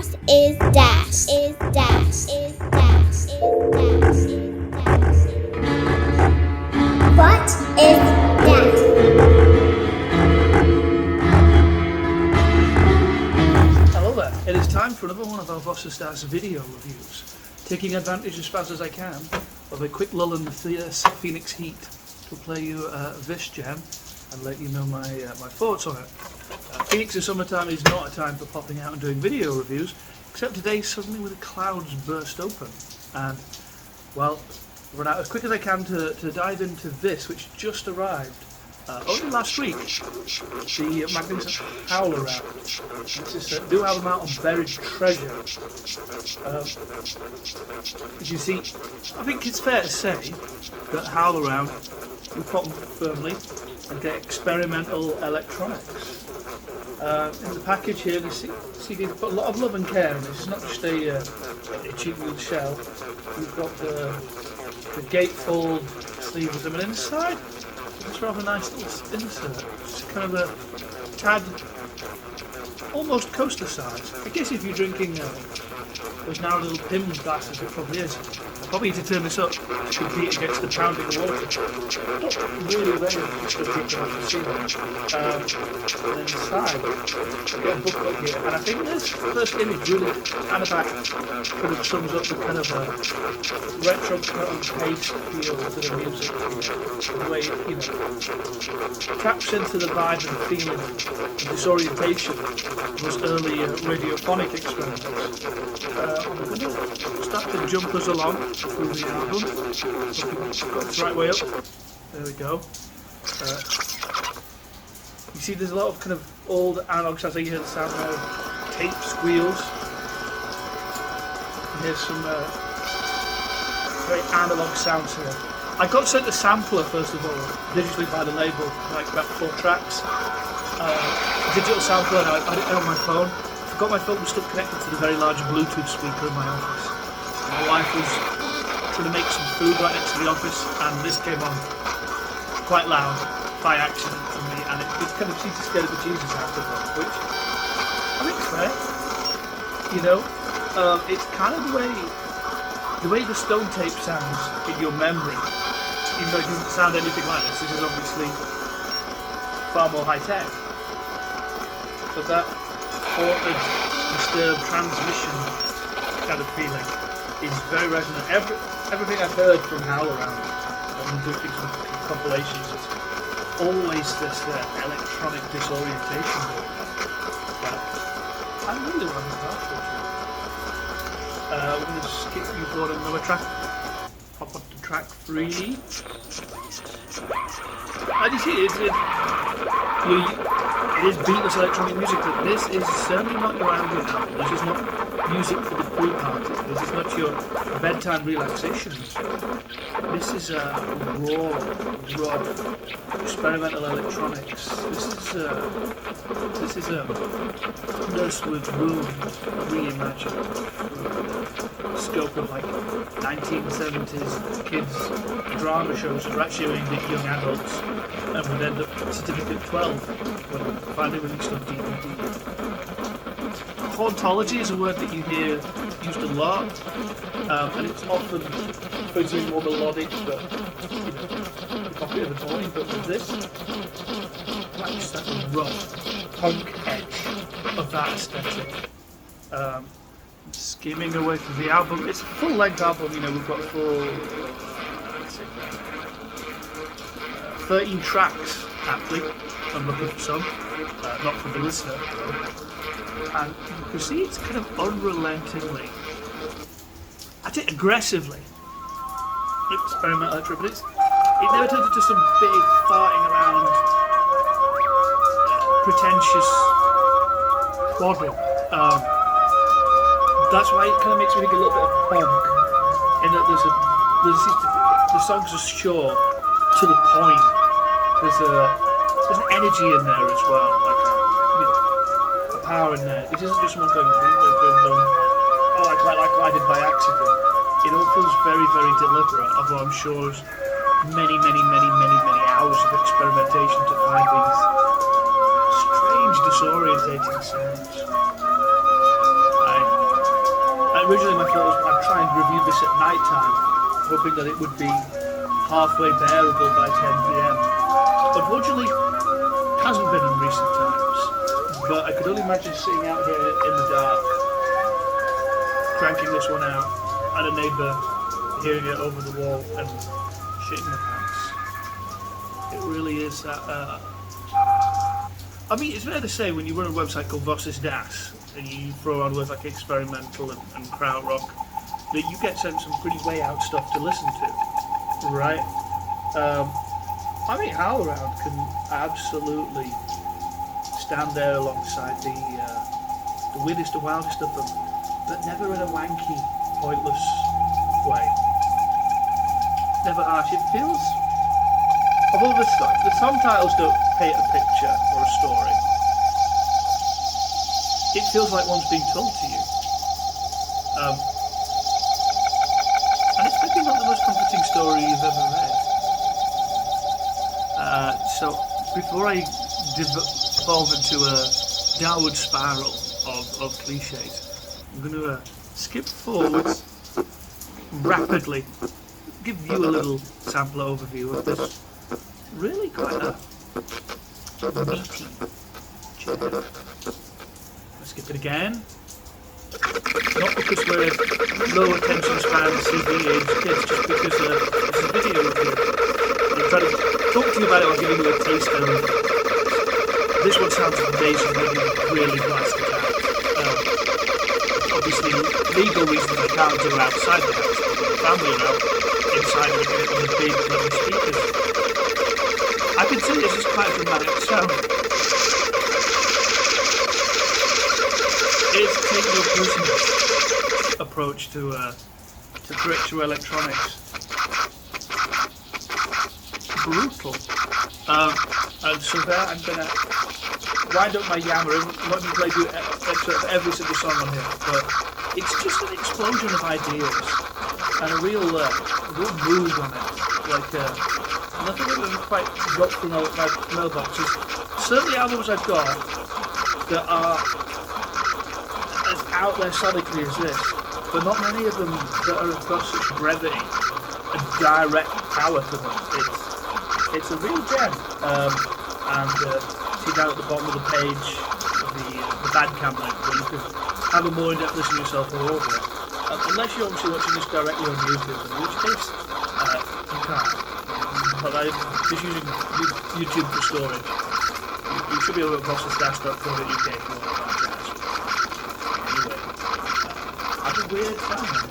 Cross is dash. Is dash. Is dash. Is dash. Is dash. What is that? Hello there, it is time for another one of our Vossa Stars video reviews, taking advantage as fast as I can of a quick lull in the Phoenix heat to play you this gem and let you know my thoughts on it. Phoenix in summertime is not a time for popping out and doing video reviews, except today suddenly with the clouds burst open and, well, run out as quick as I can to dive into this, which just arrived only last week, the magnificent Howlround. This is a new album out on Buried Treasure. As you see, I think it's fair to say that Howlround will pop firmly and get experimental electronics. In the package here, you see they've put a lot of love and care in this. It's not just a cheap little shell. We've got the gatefold sleeve with them, and inside it's rather nice little insert. It's kind of a tad, almost coaster size. I guess if you're drinking those narrow little Pimm's glasses, it probably is. I probably need to turn this up to compete against the pounding water. Really just to keep it off the ceiling. And then inside, you get a booklet here, and I think this first image really kind of kind of sums up the kind of retro pace feel to the music, the way it, taps into the vibe and feeling and disorientation of those early radiophonic experiments. I'm going to start to jump us along through the album. Got this right way up. There we go. You see there's a lot of kind of old analog sounds, like you hear the sound of tape squeals. And here's some very analog sounds here. I got sent a sampler first of all, digitally by the label, like about 4 tracks. Digital sampler, and I had it on my phone. I forgot my phone was still connected to the very large Bluetooth speaker in my office. My wife was trying to make some food right next to the office, and this came on quite loud by accident for me, and it kind of seemed to scare the bejesus out of it, which I think is fair. It's kind of the way the stone tape sounds in your memory, even though it doesn't sound anything like this. This is obviously far more high tech, but that altered, disturbed transmission kind of feeling is very resonant. Everything I've heard from Howlround and doing some compilations is always this electronic disorientation. But I really love this artwork. We're going to skip you forward another track. Pop up to track 3. As you see, it is beatless electronic music, but this is certainly not your ambient album. This is not music for the pool party. This is not your bedtime relaxation music. This is raw, experimental electronics. This is a Nursewood's Wound reimagined through the scope of like 1970s kids drama shows that are actually aimed at young adults and would end up at Certificate 12 when finally released on DVD. Hauntology is a word that you hear used a lot, and it's often supposed to be more melodic, but copy of the morning. But with this, that's just like a rough punk edge of that aesthetic. Skimming away through the album, it's a full-length album. We've got 13 tracks actually. I'm looking for some, not for the listener. And you can see it's kind of unrelentingly, I think aggressively, experimental electro, but it never turns into some big farting around, pretentious twaddle. That's why it kind of makes me think a little bit of punk, in that the songs are short, to the point. There's an energy in there as well, like a power in there. It isn't just one going boom, oh, I quite like what I did by accident. It all feels very, very deliberate, although I'm sure it's many hours of experimentation to find these strange, disorientating sounds. Originally my thought was I'd try and review this at night time, hoping that it would be halfway bearable by 10 p.m. Unfortunately, it hasn't been in recent times, but I could only imagine sitting out here in the dark, cranking this one out, and a neighbour hearing it over the wall and shitting their pants. It really is that. I mean, it's fair to say when you run a website called Vos's Das and you throw on words like experimental and krautrock, that you get sent some pretty way out stuff to listen to, right? I mean, Howlround can absolutely stand there alongside the weirdest and wildest of them, but never in a wanky, pointless way. Never harsh. It feels, although the song titles don't paint a picture or a story, it feels like one's being told to you. And it's maybe not the most comforting story you've ever read. So before I devolve into a downward spiral of cliches, I'm going to skip forwards rapidly, give you a little sample overview of this really quite a meaty chair. Let's skip it again. Not because we're low attention span CD age kids, just because it's a video review. I'm trying to talk to you about it or giving you a taste of it. This one sounds amazing when you really blast it out. Obviously, legal reasons I can't do it outside the house, but the family are out inside of it on the big level speakers. I can tell you this is quite a dramatic sound. It's taking a personal approach to virtual electronics. Brutal. And so there I'm gonna wind up my yammering. I'm not going to play you excerpt of every single song on here, but it's just an explosion of ideas and a real mood on it. Like nothing that was quite dropped from my mailboxes. Certainly albums I've got that are as out there sonically as this, but not many of them that have got such brevity and direct power to them. It's a real gem. And see down at the bottom of the page, the Bandcamp link, where you can have a more in-depth listen yourself all over it. Unless you're obviously watching this directly on YouTube, in which case you can't. But I'm just using YouTube for storage. You should be able to bossesdash.co.uk for all of that jazz. Anyway, have a weird time.